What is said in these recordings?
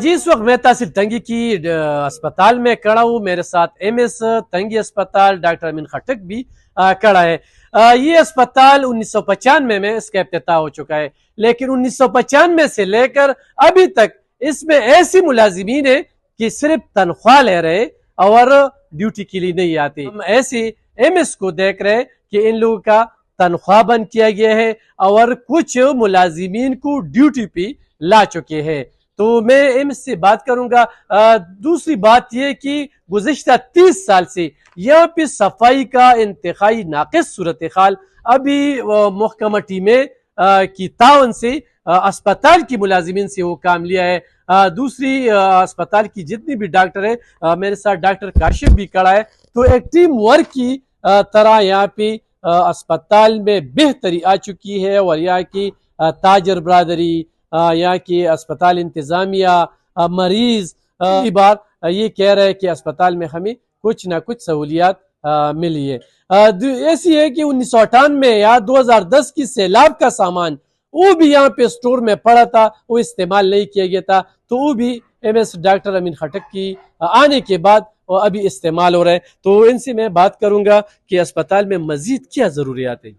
جی اس وقت میں تحصیل تنگی کی اسپتال میں کھڑا ہوں. میرے ساتھ ایم ایس تنگی اسپتال ڈاکٹر امین خٹک بھی کھڑا ہے. یہ اسپتال 1995 میں اس کا افتتاح ہو چکا ہے، لیکن 1995 سے لے کر ابھی تک اس میں ایسی ملازمین ہیں کہ صرف تنخواہ لے رہے اور ڈیوٹی کے لیے نہیں آتے. ہم ایسے ایم ایس کو دیکھ رہے کہ ان لوگوں کا تنخواہ بند کیا گیا ہے اور کچھ ملازمین کو ڈیوٹی پہ لا چکے ہیں. تو میں ایم سے بات کروں گا. دوسری بات یہ کہ گزشتہ 30 سال سے یہاں پہ صفائی کا انتہائی ناقص صورتحال. ابھی محکمہ ٹیمیں کی تعاون سے اسپتال کی ملازمین سے وہ کام لیا ہے. دوسری اسپتال کی جتنی بھی ڈاکٹر ہیں، میرے ساتھ ڈاکٹر کاشف بھی کھڑا ہے. تو ایک ٹیم ورک کی طرح یہاں پہ اسپتال میں بہتری آ چکی ہے، اور یہاں کی تاجر برادری، یہاں کی اسپتال انتظامیہ، مریض بار یہ کہہ رہے ہیں کہ اسپتال میں ہمیں کچھ نہ کچھ سہولیات ملی ہے. ایسی ہے کہ 1998 یا 2010 کی سیلاب کا سامان وہ بھی یہاں پہ سٹور میں پڑا تھا، وہ استعمال نہیں کیا گیا تھا. تو وہ بھی ایم ایس ڈاکٹر امین خٹک کی آنے کے بعد ابھی استعمال ہو رہا ہے. تو ان سے میں بات کروں گا کہ اسپتال میں مزید کیا ضروریات ہیں.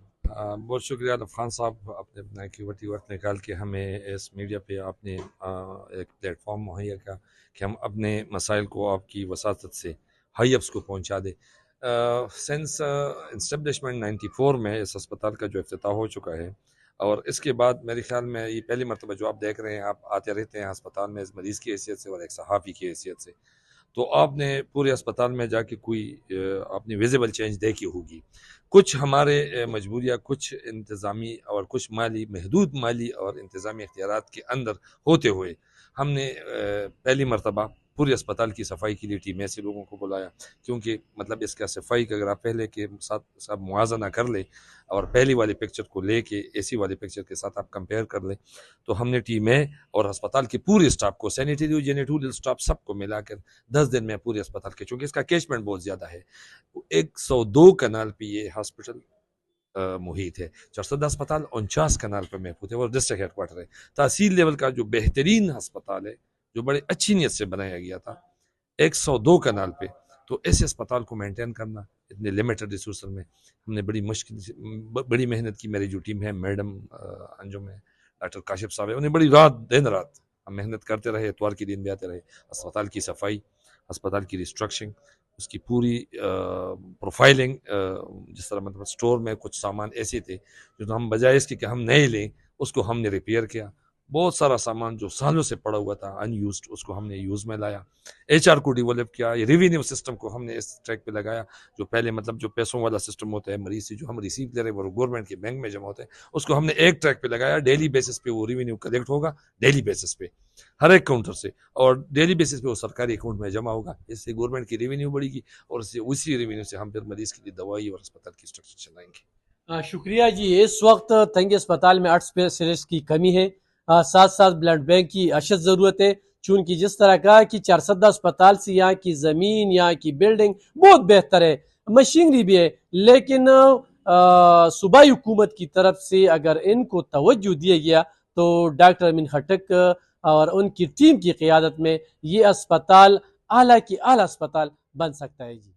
بہت شکریہ عرف خان صاحب، آپ نے اپنا قیمتی وقت نکال کے ہمیں اس میڈیا پہ آپ نے ایک پلیٹ فارم مہیا کیا کہ ہم اپنے مسائل کو آپ کی وساطت سے ہائی اپس کو پہنچا دیں. سنس اسٹیبلشمنٹ 94 میں اس اسپتال کا جو افتتاح ہو چکا ہے، اور اس کے بعد میرے خیال میں یہ پہلی مرتبہ جو آپ دیکھ رہے ہیں، آپ آتے رہتے ہیں اسپتال میں مریض کی حیثیت سے اور ایک صحافی کی حیثیت سے، تو آپ نے پورے اسپتال میں جا کے کوئی اپنی ویزیبل چینج دیکھی ہوگی. کچھ ہمارے مجبوریاں، کچھ انتظامی اور کچھ مالی، محدود مالی اور انتظامی اختیارات کے اندر ہوتے ہوئے ہم نے پہلی مرتبہ پورے اسپتال کی صفائی کے لیے ٹیم ایسے لوگوں کو بلایا. کیونکہ مطلب اس کا صفائی کا اگر آپ پہلے کے ساتھ سب موازنہ کر لیں اور پہلی والے پکچر کو لے کے اسی والے پکچر کے ساتھ آپ کمپیئر کر لیں، تو ہم نے ٹیم اے اور اسپتال کے پورے اسٹاف کو، سینیٹری جینیٹوریل اسٹاف سب کو ملا کر 10 دن میں پورے اسپتال کے، چونکہ اس کا کیچمنٹ بہت زیادہ ہے، 102 کنال پہ یہ ہاسپٹل محیط ہے. چرسدہ اسپتال 49 کنال پہ محفوظ ہے اور ڈسٹرکٹ ہیڈ کوارٹر ہے. تحصیل لیول کا جو بہترین ہسپتال ہے، جو بڑے اچھی نیت سے بنایا گیا تھا 102 کنال پہ. تو ایسے اسپتال کو مینٹین کرنا اتنے لمیٹڈ ریسورسز میں ہم نے بڑی مشکل سے بڑی محنت کی. میری جو ٹیم ہے، میڈم انجم ہے، ڈاکٹر کاشف صاحب ہے، انہیں بڑی دن رات ہم محنت کرتے رہے، اتوار کے دن بھی آتے رہے. اسپتال کی صفائی، اسپتال کی ریسٹرکشن، اس کی پوری پروفائلنگ، جس طرح مطلب سٹور میں کچھ سامان ایسے تھے جو ہم بجائے اس کے کہ ہم نئے لیں، اس کو ہم نے ریپیئر کیا. بہت سارا سامان جو سالوں سے پڑا ہوا تھا ان یوزڈ، اس کو ہم نے یوز میں لایا. ایچ آر کو ڈیولپ کیا. یہ ریوینیو سسٹم کو ہم نے اس ٹریک پہ لگایا. جو پہلے مطلب جو پیسوں والا سسٹم ہوتا ہے، مریض سے جو ہم ریسیو لے رہے ہیں وہ گورنمنٹ کے بینک میں جمع ہوتے ہیں، اس کو ہم نے ایک ٹریک پہ لگایا. ڈیلی بیسس پہ وہ ریوینیو کلیکٹ ہوگا، ڈیلی بیسس پہ ہر ایک کاؤنٹر سے، اور ڈیلی بیسس پہ وہ سرکاری اکاؤنٹ میں جمع ہوگا. اس سے گورنمنٹ کی ریوینیو بڑھے گی، اور اسی ریوینیو سے ہم پھر مریض کے لیے دوائی اور اسپتال کی اسٹرکچر چلائیں گے. شکریہ جی. اس وقت تنگی اسپتال میں 8 اسپیشلسٹ کی کمی ہے، ساتھ ساتھ بلڈ بینک کی اشد ضرورت ہے. چونکہ جس طرح کہا کہ چارسدہ اسپتال سے یہاں کی زمین، یہاں کی بلڈنگ بہت بہتر ہے، مشینری بھی ہے، لیکن صوبائی حکومت کی طرف سے اگر ان کو توجہ دیا گیا تو ڈاکٹر امین خٹک اور ان کی ٹیم کی قیادت میں یہ اسپتال اعلیٰ کی اعلیٰ اسپتال بن سکتا ہے. جی